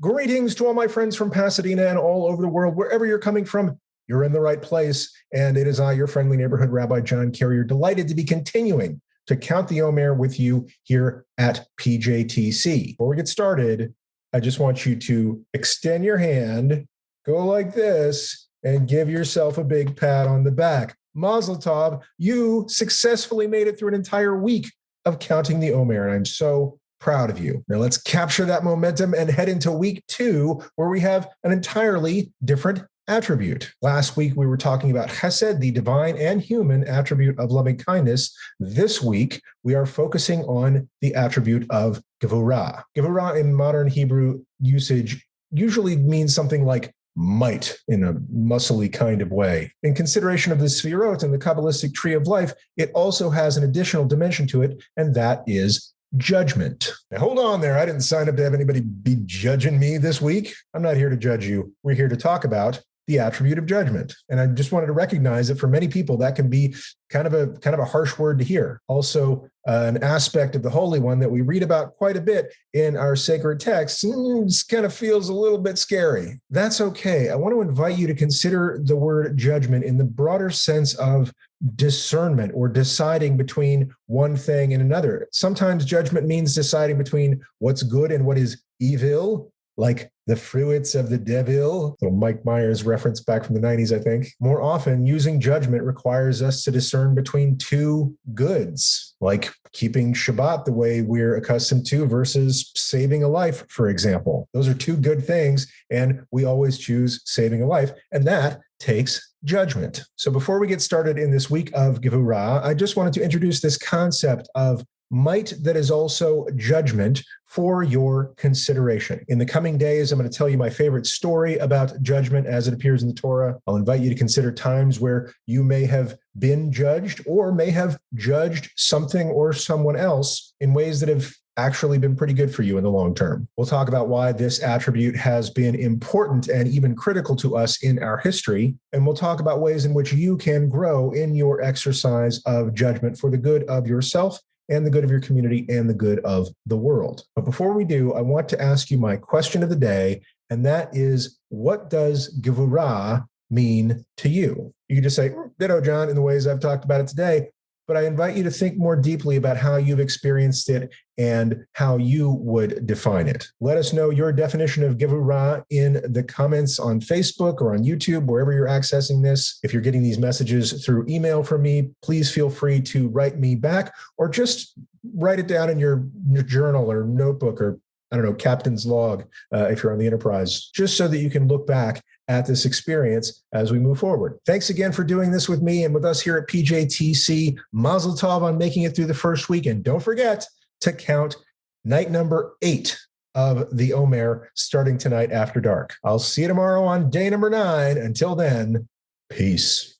Greetings to all my friends from Pasadena and all over the world. Wherever you're coming from, you're in the right place. And it is I, your friendly neighborhood Rabbi John Carrier, delighted to be continuing to count the Omer with you here at PJTC. Before we get started, I just want you to extend your hand, go like this, and give yourself a big pat on the back. Mazel tov, you successfully made it through an entire week of counting the Omer, and I'm so proud of you. Now let's capture that momentum and head into week 2, where we have an entirely different attribute. Last week, we were talking about chesed, the divine and human attribute of loving kindness. This week, we are focusing on the attribute of Gevurah. Gevurah in modern Hebrew usage usually means something like might in a muscly kind of way. In consideration of the Sefirot and the Kabbalistic tree of life, it also has an additional dimension to it, and that is judgment. Now, hold on there. I didn't sign up to have anybody be judging me this week. I'm not here to judge you. We're here to talk about the attribute of judgment. And I just wanted to recognize that for many people, that can be kind of a harsh word to hear. Also, an aspect of the Holy One that we read about quite a bit in our sacred texts just kind of feels a little bit scary. That's okay. I want to invite you to consider the word judgment in the broader sense of discernment or deciding between one thing and another. Sometimes judgment means deciding between what's good and what is evil, like the fruits of the devil. So Mike Myers reference back from the 90s, I think. More often, using judgment requires us to discern between two goods, like keeping Shabbat the way we're accustomed to versus saving a life, for example. Those are two good things, and we always choose saving a life, and that takes judgment. So before we get started in this week of Gevurah, I just wanted to introduce this concept of might that is also judgment for your consideration. In the coming days, I'm going to tell you my favorite story about judgment as it appears in the Torah. I'll invite you to consider times where you may have been judged or may have judged something or someone else in ways that have actually been pretty good for you in the long term. We'll talk about why this attribute has been important and even critical to us in our history. And we'll talk about ways in which you can grow in your exercise of judgment for the good of yourself and the good of your community and the good of the world. But before we do, I want to ask you my question of the day, and that is, what does Gevurah mean to you? You can just say, ditto, John, in the ways I've talked about it today, but I invite you to think more deeply about how you've experienced it and how you would define it. Let us know your definition of Gevurah in the comments on Facebook or on YouTube, wherever you're accessing this. If you're getting these messages through email from me, please feel free to write me back or just write it down in your journal or notebook or, I don't know, captain's log if you're on the Enterprise, just so that you can look back at this experience as we move forward. Thanks again for doing this with me and with us here at PJTC. Mazel tov on making it through the first week. And don't forget to count night number 8 of the Omer starting tonight after dark. I'll see you tomorrow on day number 9. Until then, peace.